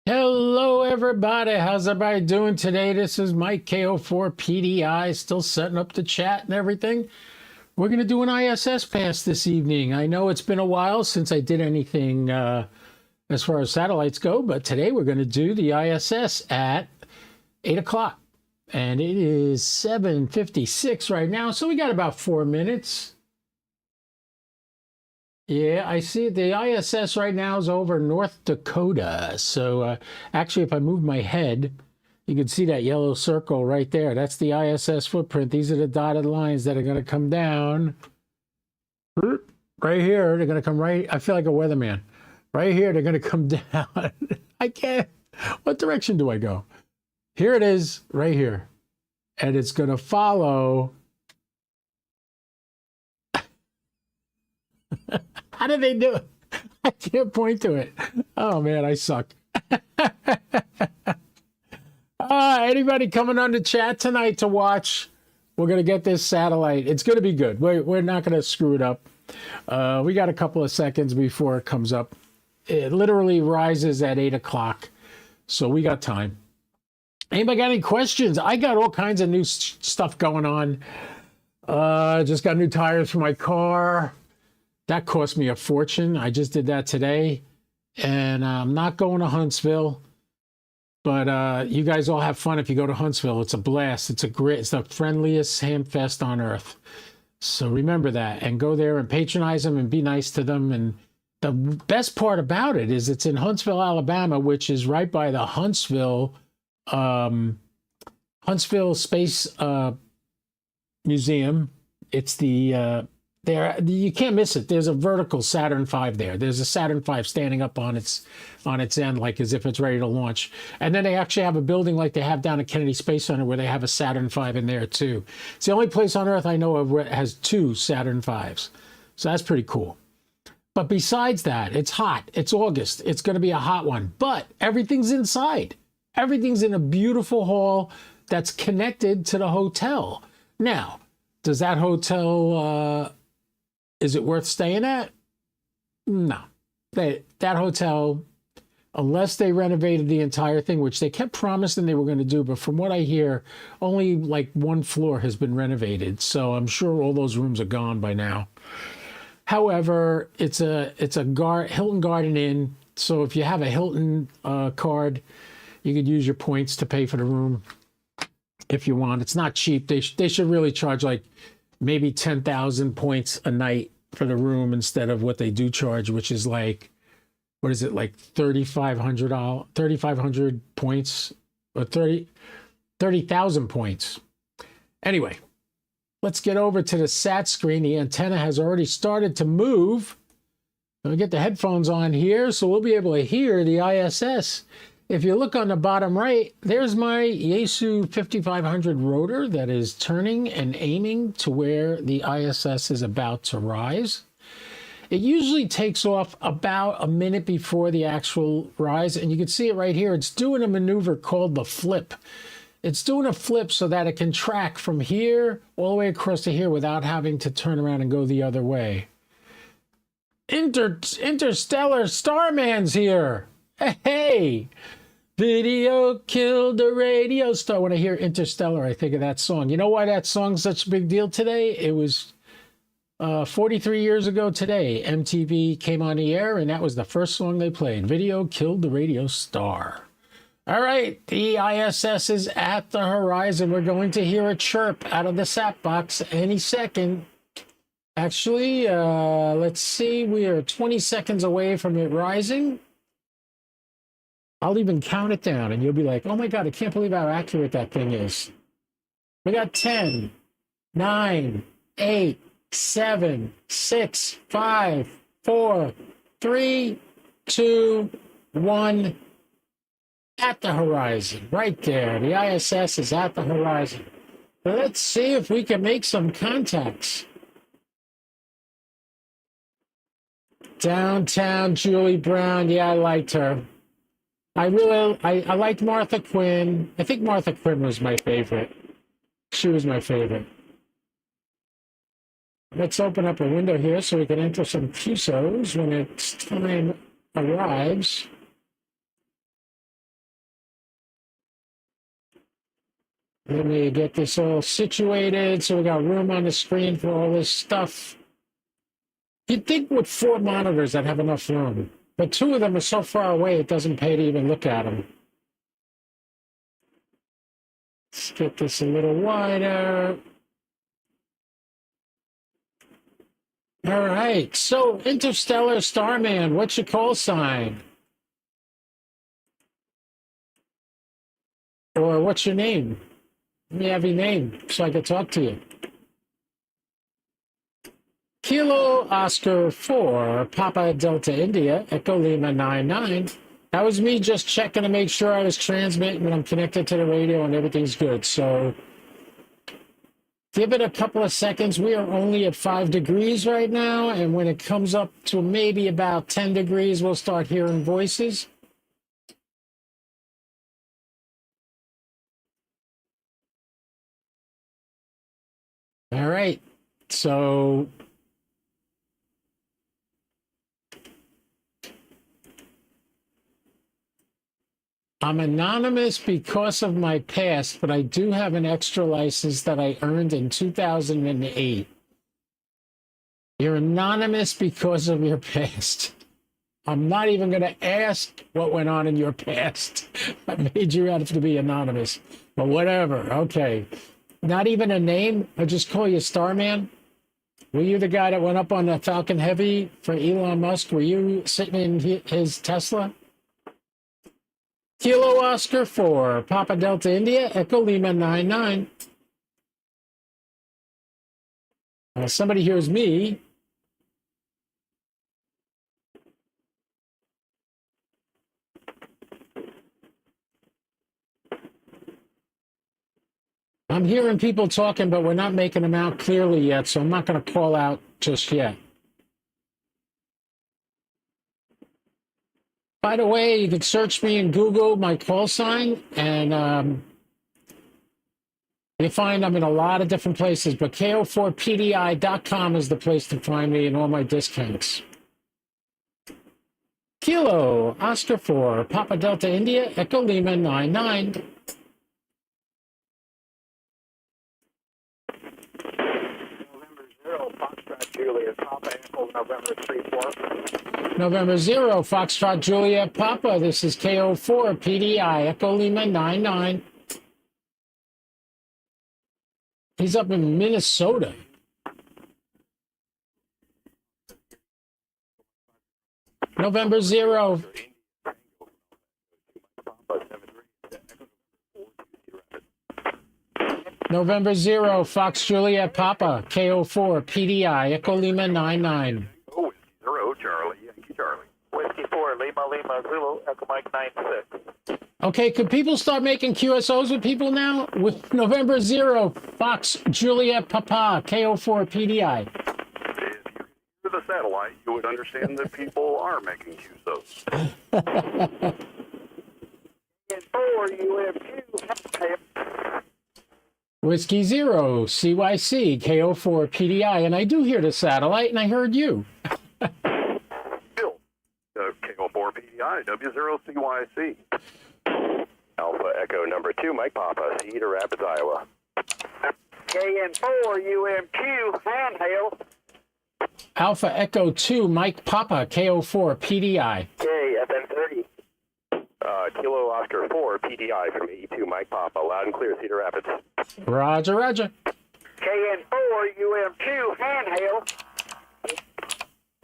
Hello, everybody. How's everybody doing today? This is Mike KO4PDI, still setting up the chat and everything. We're going to do an ISS pass this evening. I know it's been a while since I did anything as far as satellites go, but today we're going to do the ISS at 8 o'clock. And it is 7:56 right now, so we got about 4 minutes. Yeah, I see the ISS right now is over North Dakota. So actually, if I move my head, you can see that yellow circle right there. That's the ISS footprint. These are the dotted lines that are going to come down. Right here, they're going to come right. I feel like a weatherman. Right here, they're going to come down. I can't. What direction do I go? Here it is, right here. And it's going to follow. How did they do it? I can't point to it. Oh man, I suck. Anybody coming on the chat tonight to watch? We're gonna get this satellite. It's gonna be good. We're not gonna screw it up. We got a couple of seconds before it comes up. It literally rises at 8 o'clock, so we got time. Anybody got any questions? I got all kinds of new stuff going on. Just got new tires for my car. That cost me a fortune. I just did that today. And I'm not going to Huntsville. But you guys all have fun if you go to Huntsville. It's a blast. It's the friendliest ham fest on earth. So remember that. And go there and patronize them and be nice to them. And the best part about it is it's in Huntsville, Alabama, which is right by the Huntsville Space Museum. It's the... There, you can't miss it. There's a vertical Saturn V there. There's a Saturn V standing up on its end, like as if it's ready to launch. And then they actually have a building like they have down at Kennedy Space Center where they have a Saturn V in there too. It's the only place on Earth I know of where it has two Saturn Vs. So that's pretty cool. But besides that, it's hot. It's August. It's going to be a hot one. But everything's inside. Everything's in a beautiful hall that's connected to the hotel. Now, does that hotel... is it worth staying at? No. That hotel, unless they renovated the entire thing, which they kept promising they were going to do, but from what I hear, only like one floor has been renovated. So I'm sure all those rooms are gone by now. However, it's a Hilton Garden Inn. So if you have a Hilton card, you could use your points to pay for the room if you want. It's not cheap. They should really charge like maybe 10,000 points a night for the room instead of what they do charge, which is like, what is it, like $3,500 points or 30,000 points. Anyway, let's get over to the sat screen. The antenna has already started to move. Let me get the headphones on here so we'll be able to hear the ISS. If you look on the bottom right, there's my Yaesu 5500 rotor that is turning and aiming to where the ISS is about to rise. It usually takes off about a minute before the actual rise, and you can see it right here. It's doing a maneuver called the flip. It's doing a flip so that it can track from here all the way across to here without having to turn around and go the other way. Interstellar Starman's here. Hey! Video killed the radio star. When I hear Interstellar, I think of that song. You know why that song's such a big deal today? It was 43 years ago today. MTV came on the air, and that was the first song they played. Video killed the radio star. All right, the ISS is at the horizon. We're going to hear a chirp out of the sat box any second. Actually, let's see. We are 20 seconds away from it rising. I'll even count it down, and you'll be like, oh my God, I can't believe how accurate that thing is. We got 10, 9, 8, 7, 6, 5, 4, 3, 2, 1. At the horizon, right there. The ISS is at the horizon. Let's see if we can make some contacts. Downtown Julie Brown. Yeah, I liked her. I liked Martha Quinn. I think Martha Quinn was my favorite. She was my favorite. Let's open up a window here so we can enter some QSOs when its time arrives. Let me get this all situated so we got room on the screen for all this stuff. You'd think with 4 monitors I'd have enough room, but 2 of them are so far away it doesn't pay to even look at them. Let's get this a little wider. All right, so Interstellar Starman, what's your call sign? Or what's your name? Let me have your name so I can talk to you. Kilo Oscar 4, Papa Delta India, Echo Lima 99. That was me just checking to make sure I was transmitting and I'm connected to the radio and everything's good. So give it a couple of seconds. We are only at 5 degrees right now. And when it comes up to maybe about 10 degrees, we'll start hearing voices. All right. So I'm anonymous because of my past, but I do have an extra license that I earned in 2008. You're anonymous because of your past. I'm not even going to ask what went on in your past. I made you out to be anonymous, but whatever. Okay. Not even a name. I just call you Starman. Were you the guy that went up on the Falcon Heavy for Elon Musk? Were you sitting in his Tesla? Kilo Oscar 4, Papa Delta India, Echo Lima 99. Somebody hears me. I'm hearing people talking, but we're not making them out clearly yet, so I'm not going to call out just yet. By the way, you can search me in Google, my call sign, and you find I'm in a lot of different places, but ko4pdi.com is the place to find me and all my discounts. Kilo, Oscar 4, Papa Delta India, Echo Lima 99. November 0, Foxtrot Juliet Papa. This is KO4 PDI, Echo Lima 99. He's up in Minnesota. November 0. November 0, Fox Juliet Papa, KO4 PDI, Echo Lima 99. Oh, 0, Charlie, Yankee Charlie. Whiskey 4, Lima Zulu, Echo Mike 96. Okay, could people start making QSOs with people now? With November 0, Fox Juliet Papa, KO4 PDI. If you hear the satellite, you would understand that people are making QSOs. And 4, UFQ. Whiskey 0, CYC, KO4 PDI. And I do hear the satellite, and I heard you. Bill, KO4 PDI, W0CYC. Alpha Echo number 2, Mike Papa, Cedar Rapids, Iowa. KN4, UMQ, handheld. Alpha Echo 2, Mike Papa, KO4 PDI. KFN30. Kilo Oscar 4, PDI from AE2, Mike Papa, loud and clear, Cedar Rapids. Roger, roger. KN4, UMQ, handheld.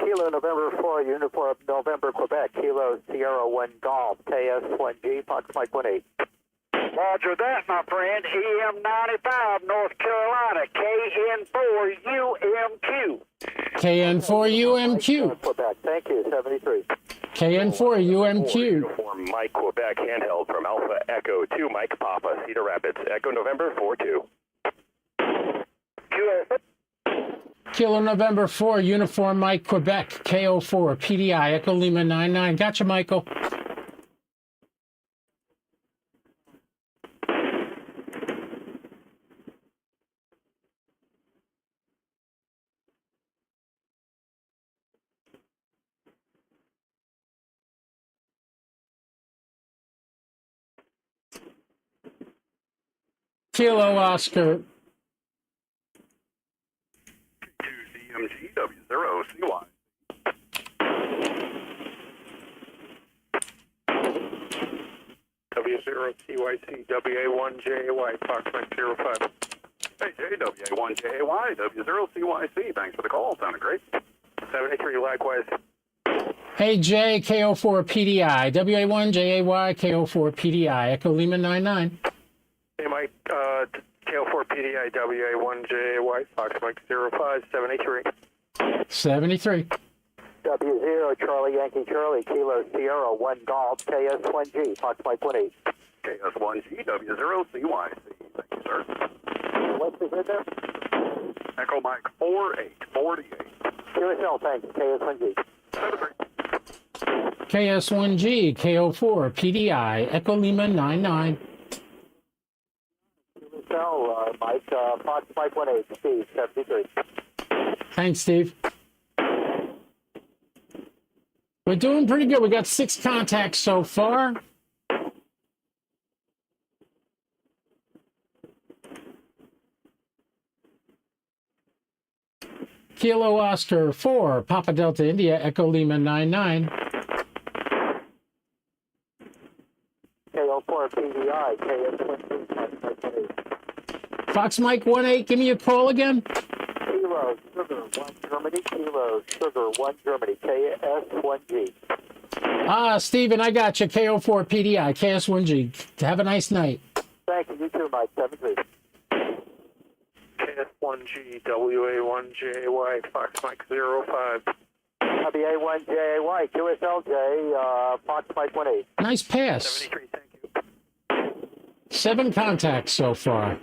Kilo November 4, Uniform November, Quebec. Kilo Sierra 1 Golf, KS1G, Fox Mike 18. Roger that, my friend. EM95, North Carolina, KN4, UMQ. KN4 UMQ. Quebec, thank you, 73. KN4 UMQ. Uniform Mike Quebec, handheld from Alpha Echo 2, Mike Papa, Cedar Rapids. Echo November 4-2. Kilo November 4, Uniform Mike Quebec, KO4 PDI, Echo Lima 99. Gotcha, Michael. Kilo Oscar. DMG W0CY. W0CYC, WA1JAY, Fox Mike 05. Hey, JWA1JAY, W0CYC. Thanks for the call. Sounded great. 73, likewise. Hey, J, KO4PDI, WA1JAY, KO4PDI, Echo Lima 99. Hey, Mike, KO4PDI, WA1JAY, Fox Mike 05, 73. 73. W0 Charlie Yankee Charlie, Kilo Sierra 1 Golf, KS1G, Fox Mike 18. KS1G W0CYC. Thank you, sir. What's the grid there? Echo Mike 4848. QSL, thanks, KS1G. 73. KS1G, KO4PDI, Echo Lima 99. QSL, Mike, Fox Mike 18, Steve, 73. Thanks, Steve. We're doing pretty good. We got 6 contacts so far. Kilo Oscar 4, Papa Delta India, Echo Lima 99. KO4 PDI, KS1G, Fox Mike 18. Fox Mike 18, give me a call again. Kilo Sugar 1 Germany, Kilo Sugar 1 Germany, KS1G. Steven, I got you. KO4 PDI, KS1G. Have a nice night. Thank you, you too, Mike, 73. KS1G, WA1JY, Fox Mike 05. WA1JY, QSLJ, Fox Mike 18. Nice pass. 73, thank you. 7 contacts so far.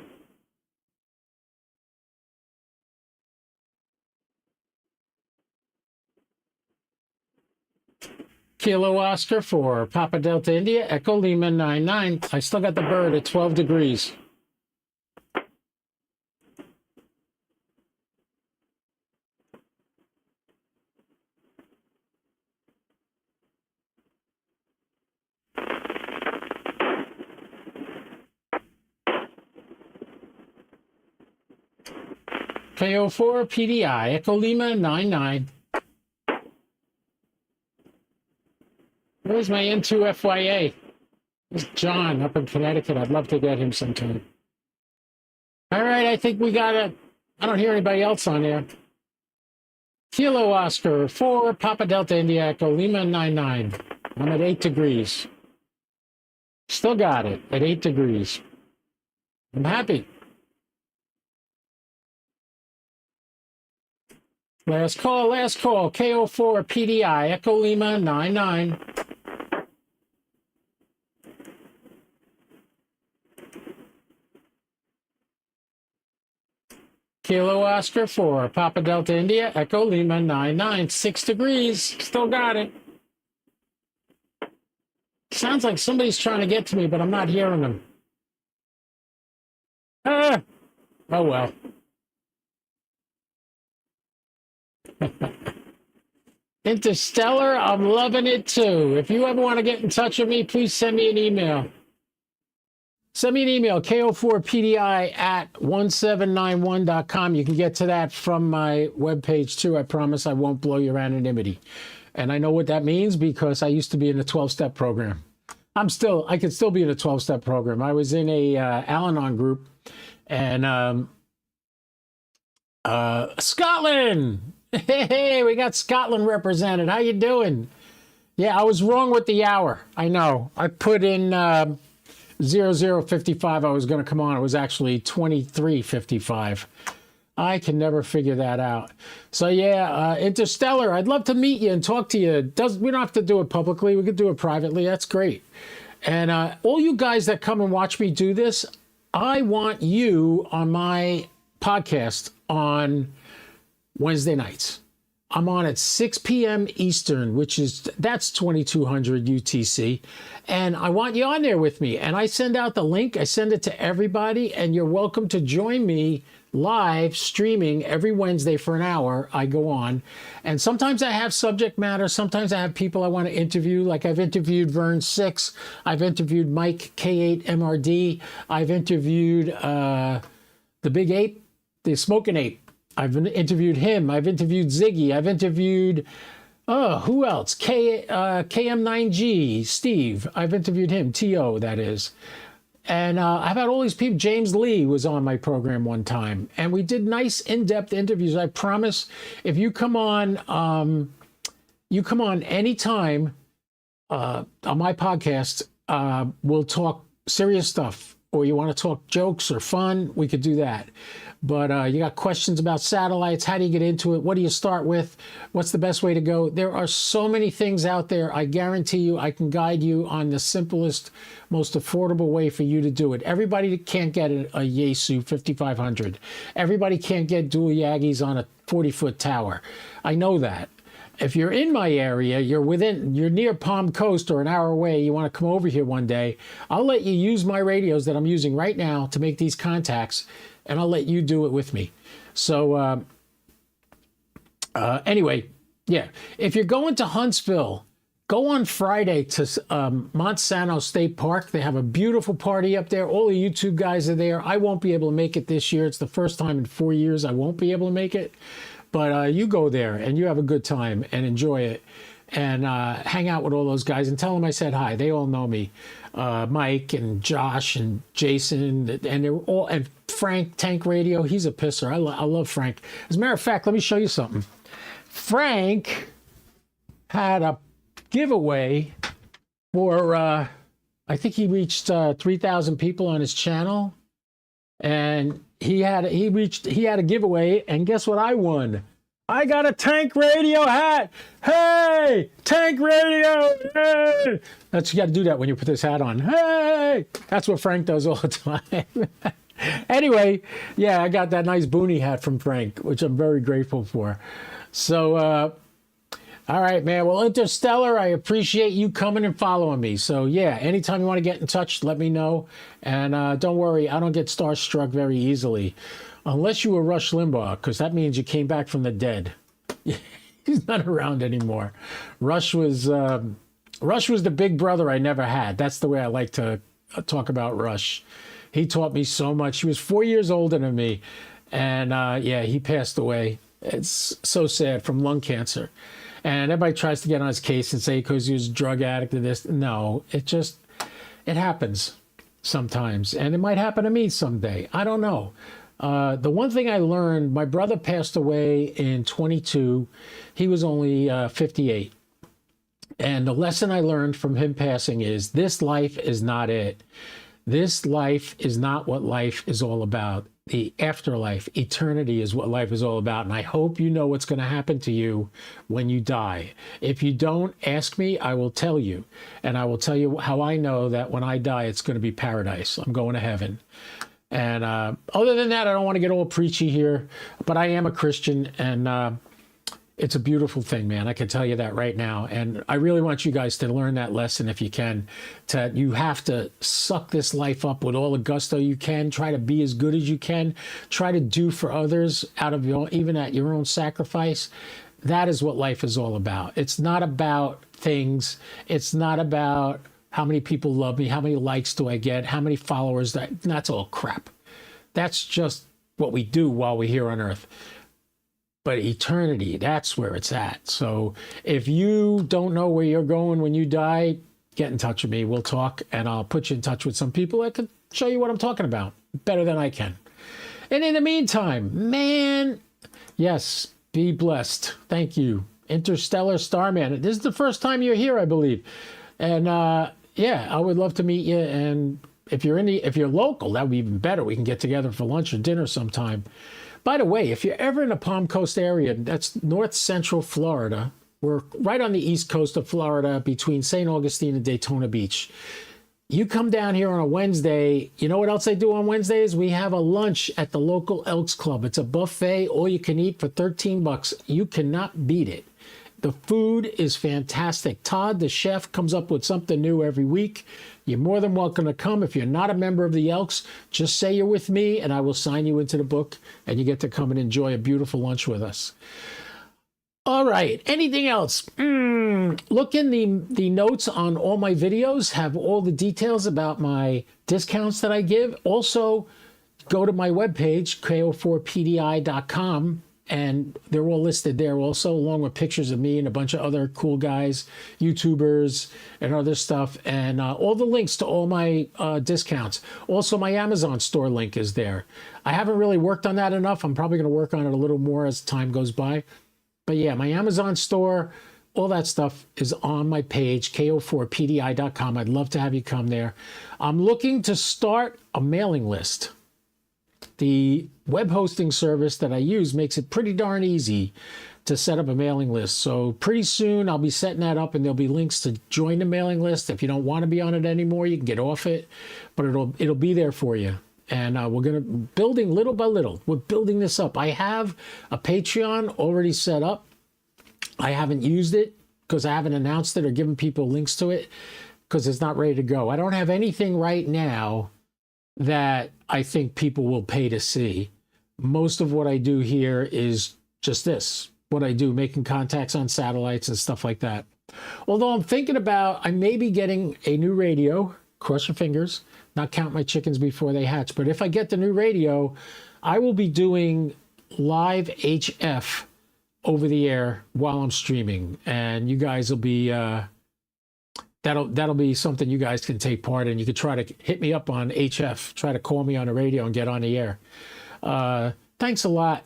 Kilo Oscar 4, Papa Delta India, Echo Lima 99. I still got the bird at 12 degrees. KO4 PDI, Echo Lima 99. Where's my N2 FYA? There's John up in Connecticut. I'd love to get him sometime. All right, I think we got it. I don't hear anybody else on there. Kilo Oscar 4, Papa Delta India, Echo Lima 99. I'm at 8 degrees. Still got it at 8 degrees. I'm happy. Last call, KO4 PDI, Echo Lima 99. Kilo Oscar 4, Papa Delta India, Echo Lima 99. 6 degrees, still got it. Sounds like somebody's trying to get to me, but I'm not hearing them. Oh well. Interstellar, I'm loving it too. If you ever want to get in touch with me, please send me an email. Send me an email, ko4pdi@1791.com. You can get to that from my webpage too. I promise I won't blow your anonymity. And I know what that means because I used to be in a 12-step program. I could still be in a 12-step program. I was in a Al-Anon group, and Scotland. Hey, we got Scotland represented. How you doing? Yeah, I was wrong with the hour. I know. I put in 0055. I was going to come on. It was actually 2355. I can never figure that out. So yeah, Interstellar, I'd love to meet you and talk to you. We don't have to do it publicly. We could do it privately. That's great. And all you guys that come and watch me do this, I want you on my podcast on Wednesday nights. I'm on at 6 p.m. Eastern, that's 2200 UTC. And I want you on there with me. And I send out the link. I send it to everybody. And you're welcome to join me live streaming every Wednesday for an hour. I go on. And sometimes I have subject matter. Sometimes I have people I want to interview. Like I've interviewed Vern Six. I've interviewed Mike K8MRD. I've interviewed the Big Ape, the Smoking Ape. I've interviewed him. I've interviewed Ziggy. I've interviewed, who else? KM9G, Steve. I've interviewed him, T.O., that is. And I've had all these people. James Lee was on my program one time. And we did nice in-depth interviews. I promise if you come on anytime on my podcast, we'll talk serious stuff. Or you want to talk jokes or fun, we could do that. But you got questions about satellites. How do you get into it? What do you start with? What's the best way to go? There are so many things out there. I guarantee you I can guide you on the simplest, most affordable way for you to do it. Everybody can't get a Yaesu 5500. Everybody can't get dual Yagis on a 40-foot tower. I know that. If you're in my area, you're near Palm Coast or an hour away, you want to come over here one day, I'll let you use my radios that I'm using right now to make these contacts, and I'll let you do it with me. So anyway, yeah, if you're going to Huntsville, go on Friday to Monsanto State Park. They have a beautiful party up there. All the YouTube guys are there. I won't be able to make it this year. It's the first time in 4 years I won't be able to make it. But you go there and you have a good time and enjoy it and hang out with all those guys and tell them I said hi. They all know me. Mike and Josh and Jason and they're all, and Frank Tank Radio. He's a pisser. I love Frank. As a matter of fact, let me show you something. Frank had a giveaway for, I think he reached 3,000 people on his channel. And he had a giveaway, and guess what I won? I got a Tank Radio hat. Hey, Tank Radio. Hey. You got to do that when you put this hat on. Hey, that's what Frank does all the time. Anyway, yeah, I got that nice boonie hat from Frank, which I'm very grateful for. So, all right, man. Well, Interstellar, I appreciate you coming and following me. So, yeah, anytime you want to get in touch, let me know. And don't worry, I don't get starstruck very easily. Unless you were Rush Limbaugh, because that means you came back from the dead. He's not around anymore. Rush was the big brother I never had. That's the way I like to talk about Rush. He taught me so much. He was 4 years older than me. And, yeah, he passed away. It's so sad, from lung cancer. And everybody tries to get on his case and say because he was a drug addict and this. No, it happens sometimes. And it might happen to me someday. I don't know. The one thing I learned, my brother passed away in 22. He was only 58. And the lesson I learned from him passing is this life is not it. This life is not what life is all about. The afterlife, eternity is what life is all about. And I hope you know what's going to happen to you when you die. If you don't, ask me, I will tell you. And I will tell you how I know that when I die, it's going to be paradise. I'm going to heaven. And other than that, I don't want to get all preachy here, but I am a Christian, and it's a beautiful thing, man. I can tell you that right now. And I really want you guys to learn that lesson if you can. You have to suck this life up with all the gusto you can. Try to be as good as you can. Try to do for others out of even at your own sacrifice. That is what life is all about. It's not about things. It's not about how many people love me, how many likes do I get, how many followers. That's all crap. That's just what we do while we're here on Earth. But eternity, that's where it's at. So if you don't know where you're going when you die, get in touch with me. We'll talk, and I'll put you in touch with some people that can show you what I'm talking about better than I can. And in the meantime, man, yes, be blessed. Thank you. Interstellar Starman. This is the first time you're here, I believe. And yeah, I would love to meet you. And if you're local, that would be even better. We can get together for lunch or dinner sometime. By the way, if you're ever in the Palm Coast area, that's north central Florida. We're right on the east coast of Florida between St. Augustine and Daytona Beach. You come down here on a Wednesday. You know what else I do on Wednesdays? We have a lunch at the local Elks Club. It's a buffet, all you can eat for $13. You cannot beat it. The food is fantastic. Todd, the chef, comes up with something new every week. You're more than welcome to come. If you're not a member of the Elks, just say you're with me and I will sign you into the book and you get to come and enjoy a beautiful lunch with us. All right. Anything else? Look in the notes on all my videos, have all the details about my discounts that I give. Also, go to my webpage, ko4pdi.com, and they're all listed there also, along with pictures of me and a bunch of other cool guys, YouTubers, and other stuff, and all the links to all my discounts. Also, my Amazon store link is there. I haven't really worked on that enough. I'm probably going to work on it a little more as time goes by. But yeah, my Amazon store, all that stuff is on my page, ko4pdi.com. I'd love to have you come there. I'm looking to start a mailing list. The web hosting service that I use makes it pretty darn easy to set up a mailing list. So pretty soon I'll be setting that up and there'll be links to join the mailing list. If you don't want to be on it anymore, you can get off it, but it'll be there for you. And we're going to building little by little. We're building this up. I have a Patreon already set up. I haven't used it because I haven't announced it or given people links to it because it's not ready to go. I don't have anything right now that I think people will pay to see. Most of what I do here is just this, what I do, making contacts on satellites and stuff like that. Although I'm thinking about, I may be getting a new radio, cross your fingers, not count my chickens before they hatch. But if I get the new radio, I will be doing live HF over the air while I'm streaming. And you guys will be, that'll be something you guys can take part in. You could try to hit me up on HF, try to call me on the radio and get on the air. Thanks a lot,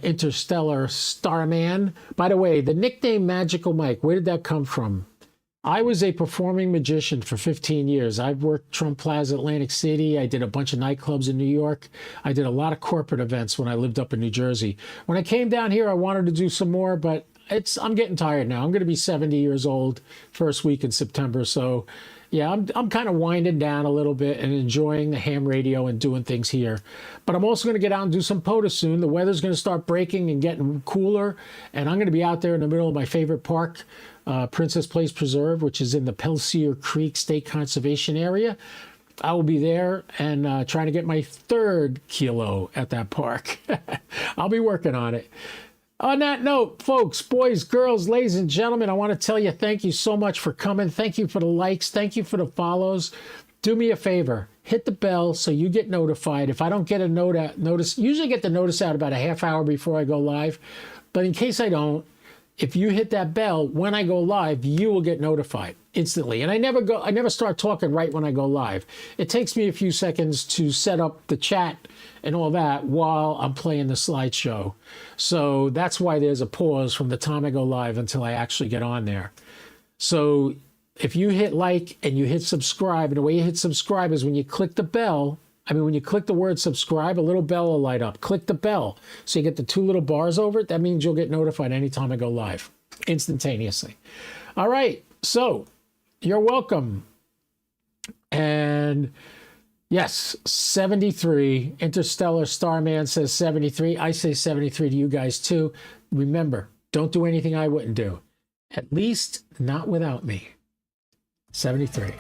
Interstellar Starman. By the way, the nickname Magical Mike, where did that come from? I was a performing magician for 15 years. I've worked Trump Plaza, Atlantic City. I did a bunch of nightclubs in New York. I did a lot of corporate events when I lived up in New Jersey. When I came down here, I wanted to do some more, but I'm getting tired now. I'm going to be 70 years old first week in September. So yeah, I'm kind of winding down a little bit and enjoying the ham radio and doing things here. But I'm also going to get out and do some POTUS soon. The weather's going to start breaking and getting cooler. And I'm going to be out there in the middle of my favorite park, Princess Place Preserve, which is in the Pelsier Creek State Conservation Area. I will be there and trying to get my 3rd kilo at that park. I'll be working on it. On that note, folks, boys, girls, ladies and gentlemen, I want to tell you thank you so much for coming. Thank you for the likes. Thank you for the follows. Do me a favor. Hit the bell so you get notified. If I don't get a notice, usually get the notice out about a half hour before I go live. But in case I don't, if you hit that bell, when I go live, you will get notified instantly. And I never start talking right when I go live. It takes me a few seconds to set up the chat and all that while I'm playing the slideshow. So that's why there's a pause from the time I go live until I actually get on there. So if you hit like and you hit subscribe, and the way you hit subscribe is when you click the bell, when you click the word subscribe, a little bell will light up. Click the bell. So you get the 2 little bars over it. That means you'll get notified anytime I go live, instantaneously. All right. So you're welcome. And yes, 73. Interstellar Starman says 73. I say 73 to you guys too. Remember, don't do anything I wouldn't do. At least not without me. 73.